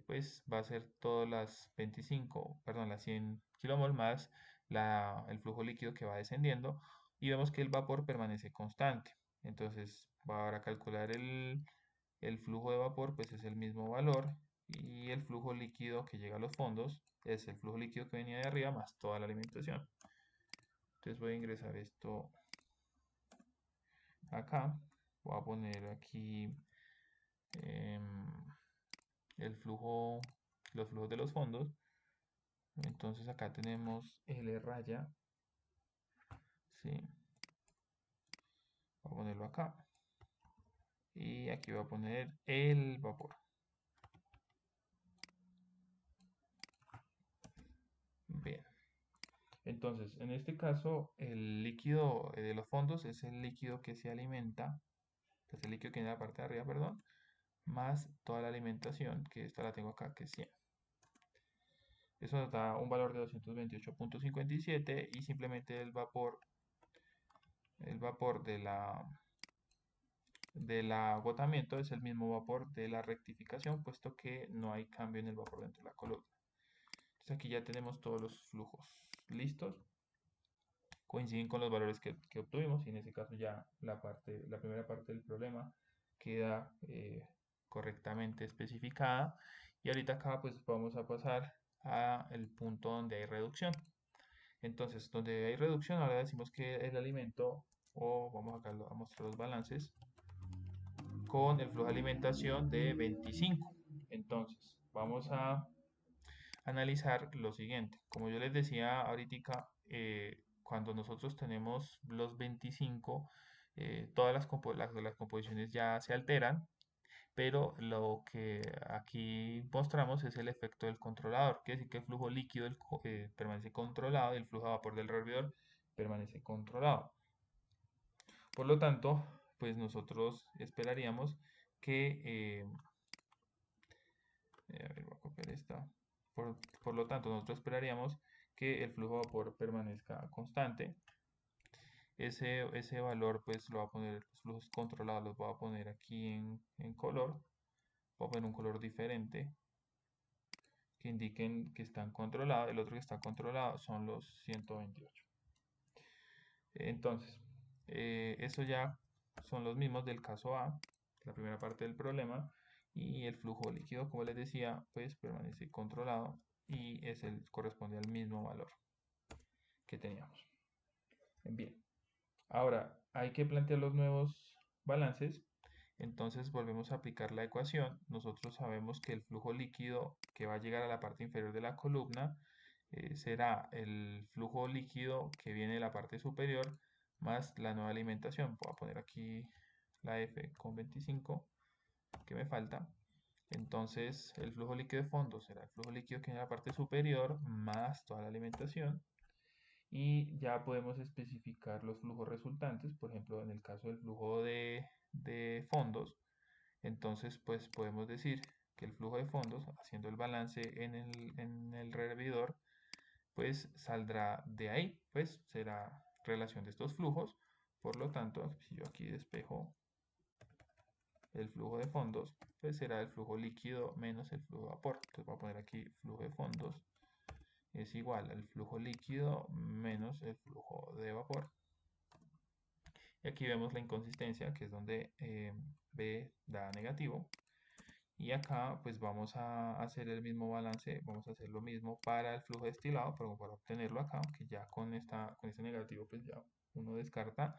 pues va a ser todas las 25, perdón, las 100 kilomol más el flujo líquido que va descendiendo, y vemos que el vapor permanece constante. Entonces, para calcular el flujo de vapor pues es el mismo valor, y el flujo líquido que llega a los fondos es el flujo líquido que venía de arriba más toda la alimentación. Entonces voy a ingresar esto acá, voy a poner aquí el flujo, los flujos de los fondos. Entonces acá tenemos L raya, ¿sí? Voy a ponerlo acá y aquí voy a poner el vapor. Bien. Entonces, en este caso, el líquido de los fondos es el líquido que se alimenta, que es el líquido que viene en la parte de arriba, perdón, más toda la alimentación, que esta la tengo acá, que es 100. Eso nos da un valor de 228.57 y simplemente el vapor del agotamiento es el mismo vapor de la rectificación, puesto que no hay cambio en el vapor dentro de la columna. Entonces aquí ya tenemos todos los flujos listos, coinciden con los valores que obtuvimos, y en ese caso ya la primera parte del problema queda correctamente especificada. Y ahorita acá pues vamos a pasar a el punto donde hay reducción. Entonces, donde hay reducción, ahora decimos que el alimento, o vamos acá a mostrar los balances, con el flujo de alimentación de 25. Entonces, vamos a analizar lo siguiente. Como yo les decía ahorita, cuando nosotros tenemos los 25, todas las composiciones ya se alteran, pero lo que aquí mostramos es el efecto del controlador, que es decir que el flujo líquido permanece controlado y el flujo de vapor del hervidor permanece controlado. Por lo tanto, pues nosotros esperaríamos que a ver, voy a copiar esta. Por lo tanto, nosotros esperaríamos que el flujo de vapor permanezca constante. Ese valor, pues lo voy a poner, los flujos controlados los voy a poner aquí en color. Voy a poner un color diferente que indiquen que están controlados. El otro que está controlado son los 128. Entonces, eso ya son los mismos del caso A, la primera parte del problema, y el flujo líquido, como les decía, pues permanece controlado y corresponde al mismo valor que teníamos. Bien, ahora hay que plantear los nuevos balances. Entonces volvemos a aplicar la ecuación. Nosotros sabemos que el flujo líquido que va a llegar a la parte inferior de la columna será el flujo líquido que viene de la parte superior más la nueva alimentación. Voy a poner aquí la F con 25 que me falta. Entonces el flujo líquido de fondo será el flujo líquido que viene de la parte superior más toda la alimentación. Y ya podemos especificar los flujos resultantes. Por ejemplo, en el caso del flujo de fondos, entonces pues podemos decir que el flujo de fondos, haciendo el balance en el hervidor, pues saldrá de ahí, pues será relación de estos flujos. Por lo tanto, si yo aquí despejo el flujo de fondos, pues será el flujo líquido menos el flujo de vapor. Entonces voy a poner aquí flujo de fondos es igual al flujo líquido menos el flujo de vapor. Y aquí vemos la inconsistencia, que es donde B da negativo. Y acá pues vamos a hacer el mismo balance, vamos a hacer lo mismo para el flujo destilado, pero para obtenerlo acá, que ya con este negativo pues ya uno descarta.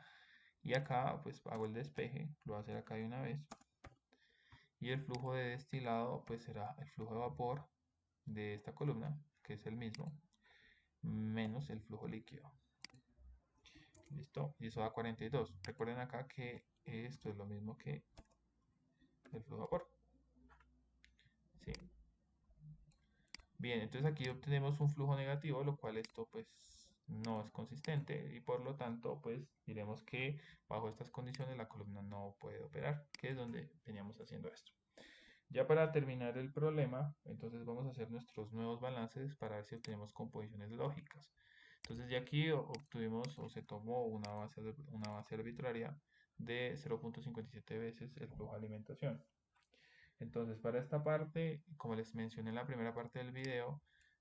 Y acá pues hago el despeje, lo voy a hacer acá de una vez. Y el flujo de destilado pues será el flujo de vapor de esta columna, que es el mismo, menos el flujo líquido. ¿Listo? Y eso da 42. Recuerden acá que esto es lo mismo que el flujo de vapor. ¿Sí? Bien, entonces aquí obtenemos un flujo negativo, lo cual esto pues no es consistente y por lo tanto pues diremos que bajo estas condiciones la columna no puede operar, que es donde veníamos haciendo esto. Ya para terminar el problema, entonces vamos a hacer nuestros nuevos balances para ver si obtenemos composiciones lógicas. Entonces ya aquí obtuvimos o se tomó una base arbitraria de 0.57 veces el flujo de alimentación. Entonces para esta parte, como les mencioné en la primera parte del video,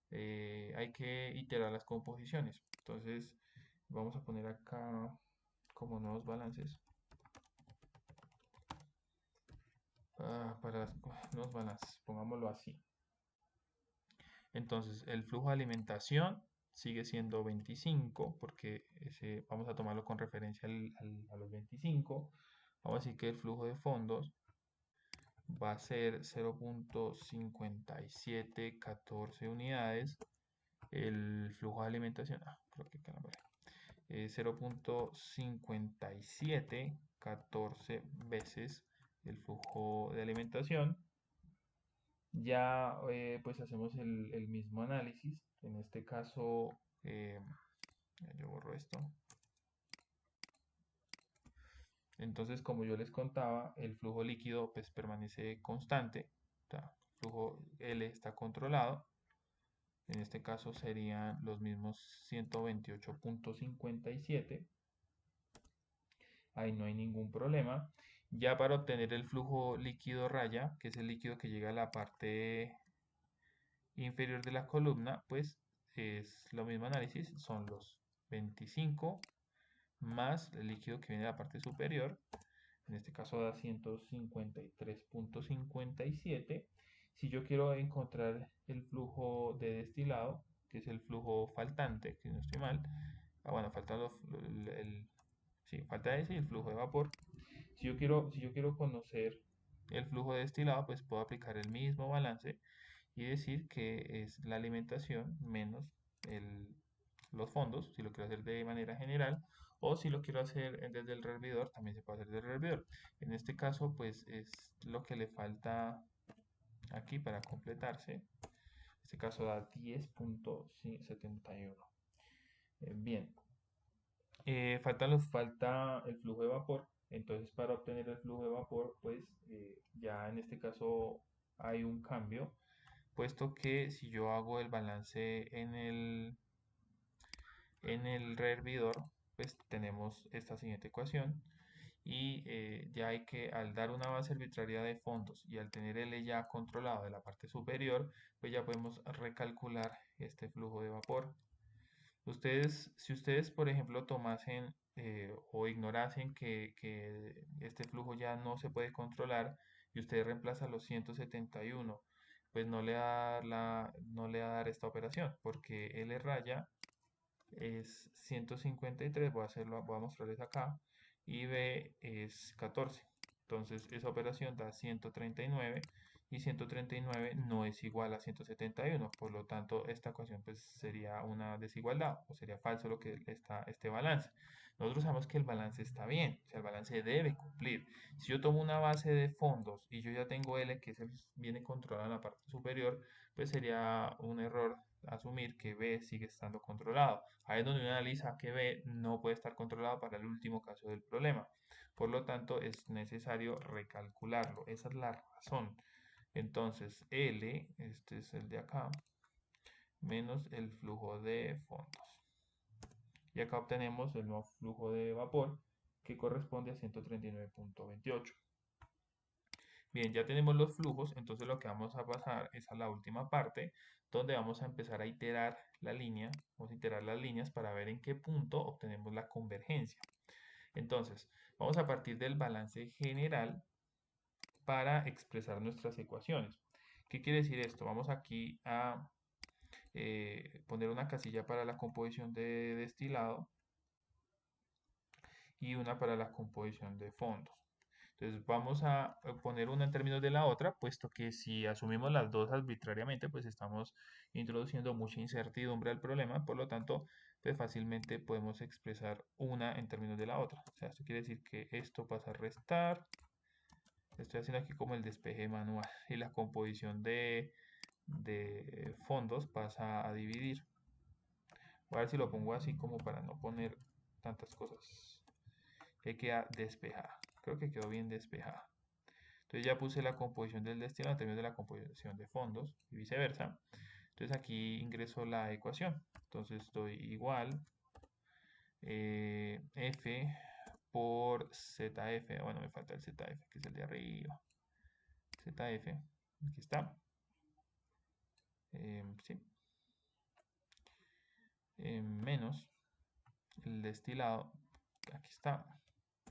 hay que iterar las composiciones. Entonces vamos a poner acá como nuevos balances. Para las nuevos balances, pongámoslo así. Entonces, el flujo de alimentación sigue siendo 25, porque vamos a tomarlo con referencia a los 25. Vamos a decir que el flujo de fondos va a ser 0.5714 unidades. El flujo de alimentación, creo que acá no, 0.5714 veces el flujo de alimentación. Ya pues hacemos el mismo análisis. En este caso, yo borro esto. Entonces, como yo les contaba, el flujo líquido pues permanece constante. O sea, el flujo L está controlado. En este caso serían los mismos 128.57. Ahí no hay ningún problema. Ya para obtener el flujo líquido raya, que es el líquido que llega a la parte inferior de la columna, pues es lo mismo análisis, son los 25 más el líquido que viene de la parte superior, en este caso da 153.57. Si yo quiero encontrar el flujo de destilado, que es el flujo faltante, que no estoy mal, bueno, falta sí, falta ese y el flujo de vapor. Si yo quiero conocer el flujo de destilado, pues puedo aplicar el mismo balance y decir que es la alimentación menos los fondos, si lo quiero hacer de manera general, o si lo quiero hacer desde el hervidor, también se puede hacer desde el hervidor. En este caso, pues es lo que le falta aquí para completarse. En este caso da 10.71. Bien, falta el flujo de vapor. Entonces, para obtener el flujo de vapor, pues ya en este caso hay un cambio, puesto que si yo hago el balance en el rehervidor, pues tenemos esta siguiente ecuación y ya hay que, al dar una base arbitraria de fondos y al tener L ya controlado de la parte superior, pues ya podemos recalcular este flujo de vapor. Si ustedes, por ejemplo, tomasen o ignorasen que este flujo ya no se puede controlar y usted reemplaza los 171, pues no le va a dar esta operación, porque L raya es 153, voy a mostrarles acá, y B es 14. Entonces esa operación da 139 y 139 no es igual a 171, por lo tanto esta ecuación pues sería una desigualdad o sería falso lo que está este balance. Nosotros sabemos que el balance está bien, o sea, el balance debe cumplir. Si yo tomo una base de fondos y yo ya tengo L que viene controlado en la parte superior, pues sería un error asumir que B sigue estando controlado. Ahí es donde uno analiza que B no puede estar controlado para el último caso del problema. Por lo tanto, es necesario recalcularlo. Esa es la razón. Entonces, L, este es el de acá, menos el flujo de fondos. Y acá obtenemos el nuevo flujo de vapor que corresponde a 139.28. Bien, ya tenemos los flujos, entonces lo que vamos a pasar es a la última parte, donde vamos a empezar a iterar la línea, vamos a iterar las líneas para ver en qué punto obtenemos la convergencia. Entonces, vamos a partir del balance general para expresar nuestras ecuaciones. ¿Qué quiere decir esto? Vamos aquí a poner una casilla para la composición de destilado y una para la composición de fondos. Entonces vamos a poner una en términos de la otra, puesto que si asumimos las dos arbitrariamente, pues estamos introduciendo mucha incertidumbre al problema, por lo tanto, pues fácilmente podemos expresar una en términos de la otra. O sea, esto quiere decir que esto pasa a restar, estoy haciendo aquí como el despeje manual, y la composición de fondos pasa a dividir. Voy a ver si lo pongo así como para no poner tantas cosas. Que queda despejada. Creo que quedó bien despejada. Entonces ya puse la composición del destilado en términos de la composición de fondos y viceversa. Entonces aquí ingreso la ecuación. Entonces doy igual F por ZF. Bueno, me falta el ZF, que es el de arriba. ZF, aquí está. Sí. Menos el destilado, aquí está,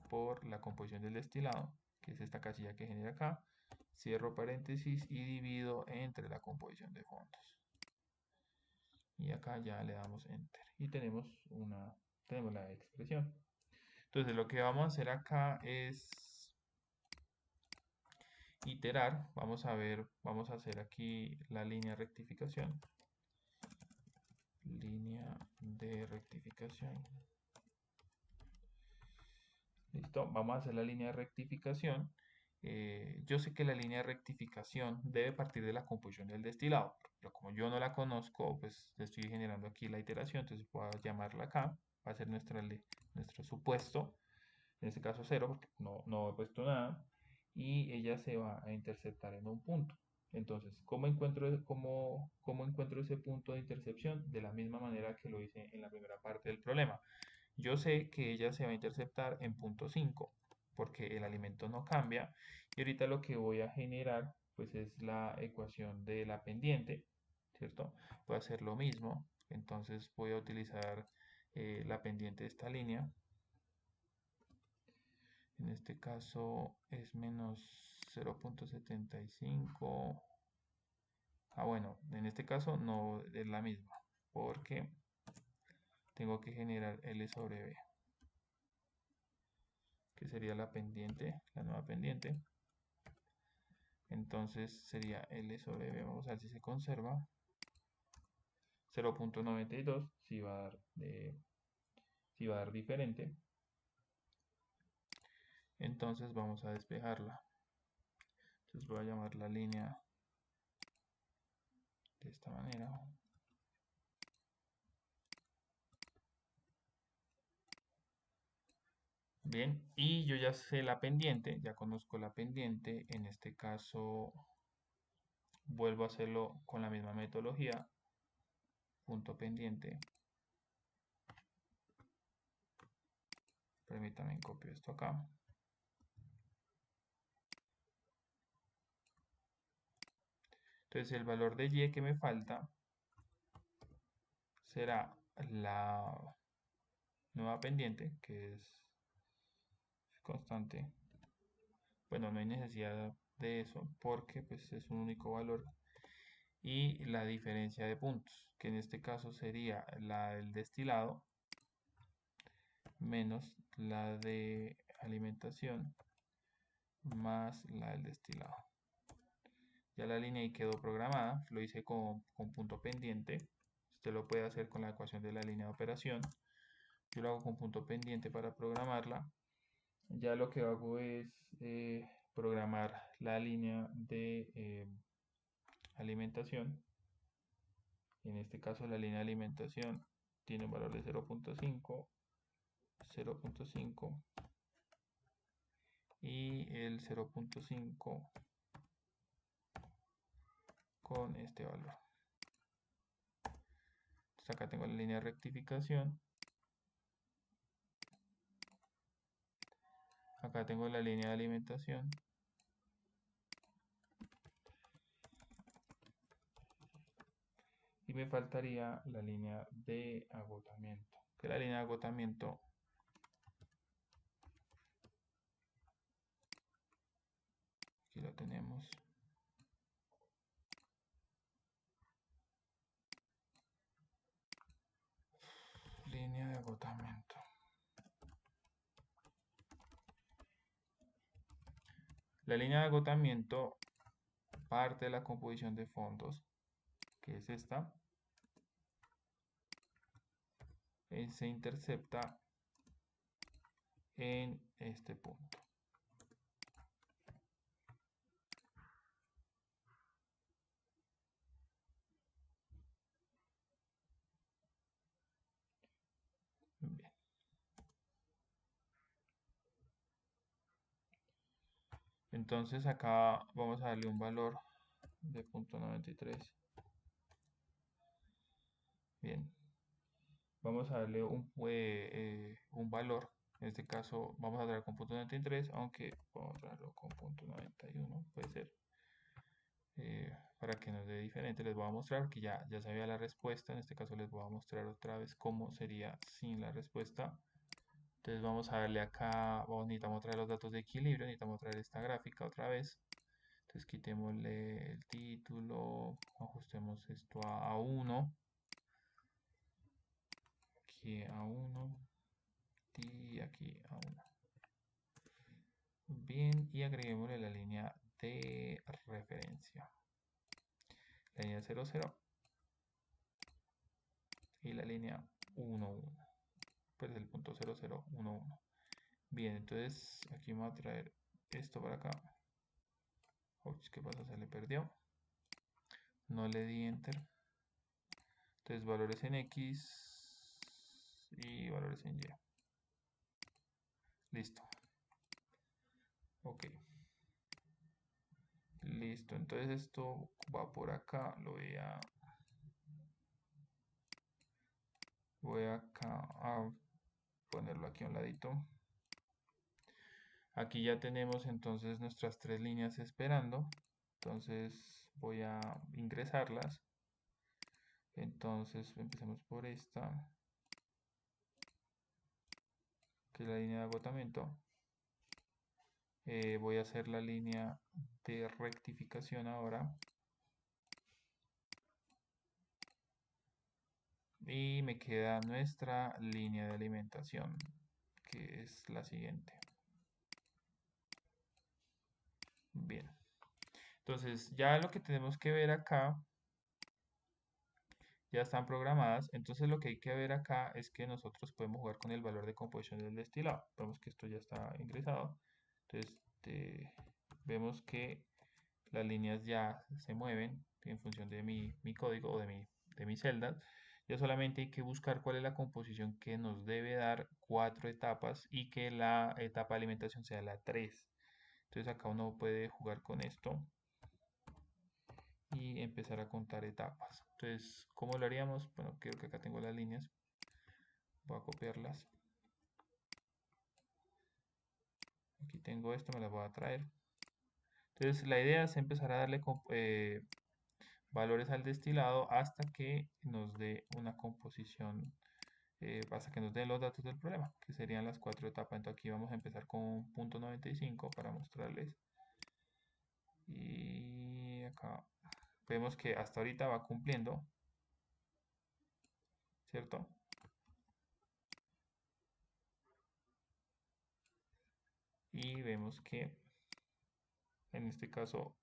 por la composición del destilado, que es esta casilla que genera acá, cierro paréntesis y divido entre la composición de fondos. Y acá ya le damos enter y tenemos la expresión. Entonces lo que vamos a hacer acá es iterar. Vamos a hacer aquí la línea de rectificación. Línea de rectificación. Listo, vamos a hacer la línea de rectificación. Yo sé que la línea de rectificación debe partir de la composición del destilado, pero como yo no la conozco, pues le estoy generando aquí la iteración, entonces voy a llamarla acá, va a ser nuestro supuesto, en este caso 0, porque no he puesto nada, y ella se va a interceptar en un punto. Entonces, ¿cómo encuentro ese punto de intercepción? De la misma manera que lo hice en la primera parte del problema. Yo sé que ella se va a interceptar en punto 5 porque el alimento no cambia y ahorita lo que voy a generar pues es la ecuación de la pendiente, ¿cierto? Voy a hacer lo mismo, entonces voy a utilizar la pendiente de esta línea. En este caso es menos 0.75. Bueno, en este caso no es la misma porque tengo que generar L sobre B, que sería la pendiente, la nueva pendiente. Entonces sería L sobre B, vamos a ver si se conserva. 0.92, si va a dar diferente. Entonces vamos a despejarla. Entonces voy a llamar la línea de esta manera. Bien, y yo ya sé la pendiente, ya conozco la pendiente. En este caso vuelvo a hacerlo con la misma metodología. Punto pendiente. Permítanme, copio esto acá. Entonces el valor de Y que me falta será la nueva pendiente, que es constante. Bueno, no hay necesidad de eso porque pues es un único valor. Y la diferencia de puntos, que en este caso sería la del destilado menos la de alimentación más la del destilado. Ya la línea ahí quedó programada, lo hice con punto pendiente. Usted lo puede hacer con la ecuación de la línea de operación. Yo lo hago con punto pendiente para programarla. Ya lo que hago es programar la línea de alimentación. En este caso la línea de alimentación tiene un valor de 0.5, 0.5 y el 0.5 con este valor. Entonces acá tengo la línea de rectificación. Acá tengo la línea de alimentación. Y me faltaría la línea de agotamiento. Que la línea de agotamiento aquí la tenemos. Línea de agotamiento. La línea de agotamiento parte de la composición de fondos, que es esta, se intercepta en este punto. Bien. Entonces acá vamos a darle un valor de 0.93. Bien. Vamos a darle un valor. En este caso vamos a dar con 0.93, aunque vamos a darlo con 0.91, puede ser. Para que nos dé diferente, les voy a mostrar que ya sabía la respuesta. En este caso les voy a mostrar otra vez cómo sería sin la respuesta. Entonces vamos a darle acá, necesitamos traer los datos de equilibrio, necesitamos traer esta gráfica otra vez. Entonces quitémosle el título, ajustemos esto a 1, aquí a 1 y aquí a 1. Bien, y agreguémosle la línea de referencia. La línea 00 y la línea 11. Pues el punto 0011. Bien, entonces aquí vamos a traer esto para acá. Ups, ¿qué pasa? Se le perdió. No le di enter. Entonces valores en X y valores en Y. Listo. Ok. Listo. Entonces esto va por acá. Voy acá a ponerlo aquí a un ladito. Aquí ya tenemos entonces nuestras tres líneas esperando. Entonces voy a ingresarlas. Entonces empecemos por esta, que es la línea de agotamiento. Voy a hacer la línea de rectificación ahora. Y me queda nuestra línea de alimentación, que es la siguiente. Bien. Entonces ya lo que tenemos que ver acá ya están programadas. Entonces lo que hay que ver acá es que nosotros podemos jugar con el valor de composición del destilado. Vemos que esto ya está ingresado. Entonces vemos que las líneas ya se mueven en función de mi código o de mis celdas. Ya solamente hay que buscar cuál es la composición que nos debe dar 4 etapas y que la etapa de alimentación sea la 3. Entonces acá uno puede jugar con esto y empezar a contar etapas. Entonces, ¿cómo lo haríamos? Bueno, creo que acá tengo las líneas. Voy a copiarlas. Aquí tengo esto, me las voy a traer. Entonces, la idea es empezar a darle valores al destilado hasta que nos dé una composición, hasta que nos dé los datos del problema, que serían las 4 etapas. Entonces, aquí vamos a empezar con 0.95 para mostrarles. Y acá vemos que hasta ahorita va cumpliendo, ¿cierto? Y vemos que en este caso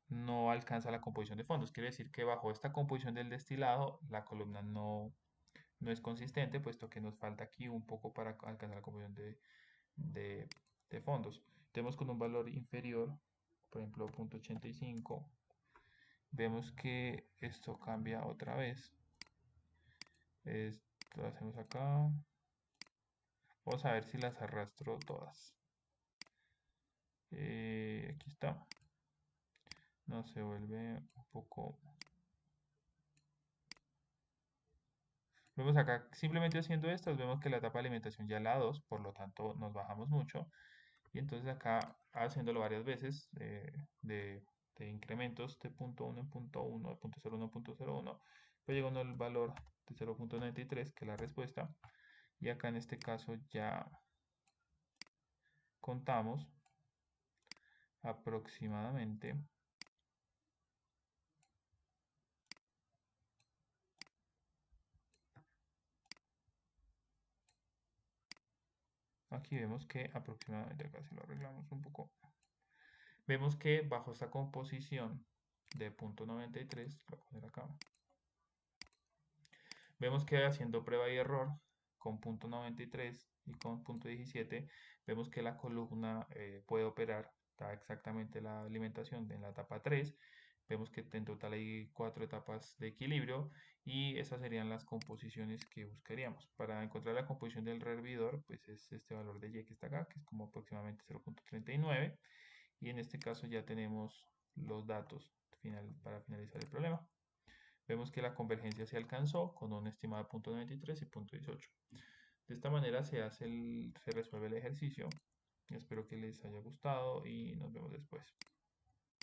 no alcanza la composición de fondos. Quiere decir que bajo esta composición del destilado, la columna no es consistente, puesto que nos falta aquí un poco para alcanzar la composición de, de fondos. Tenemos con un valor inferior, por ejemplo, 0.85. Vemos que esto cambia otra vez. Esto lo hacemos acá. Vamos a ver si las arrastro todas. Aquí está. No se vuelve un poco Vemos acá, simplemente haciendo estas, vemos que la etapa de alimentación ya es la 2, por lo tanto nos bajamos mucho. Y entonces acá, haciéndolo varias veces, de incrementos de punto 1 en punto 1, de punto 0,1 en punto 0,1, pues llegando al valor de 0,93, que es la respuesta. Y acá en este caso ya contamos aproximadamente, aquí vemos que aproximadamente, acá si lo arreglamos un poco, vemos que bajo esta composición de punto 93, lo voy a poner acá, vemos que haciendo prueba y error con punto 93 y con punto 17, vemos que la columna puede operar, da exactamente la alimentación en la etapa 3. Vemos que en total hay 4 etapas de equilibrio y esas serían las composiciones que buscaríamos. Para encontrar la composición del hervidor, pues es este valor de Y que está acá, que es como aproximadamente 0,39. Y en este caso ya tenemos los datos para finalizar el problema. Vemos que la convergencia se alcanzó con un estimado de 0,93 y 0,18. De esta manera se resuelve el ejercicio. Espero que les haya gustado y nos vemos después.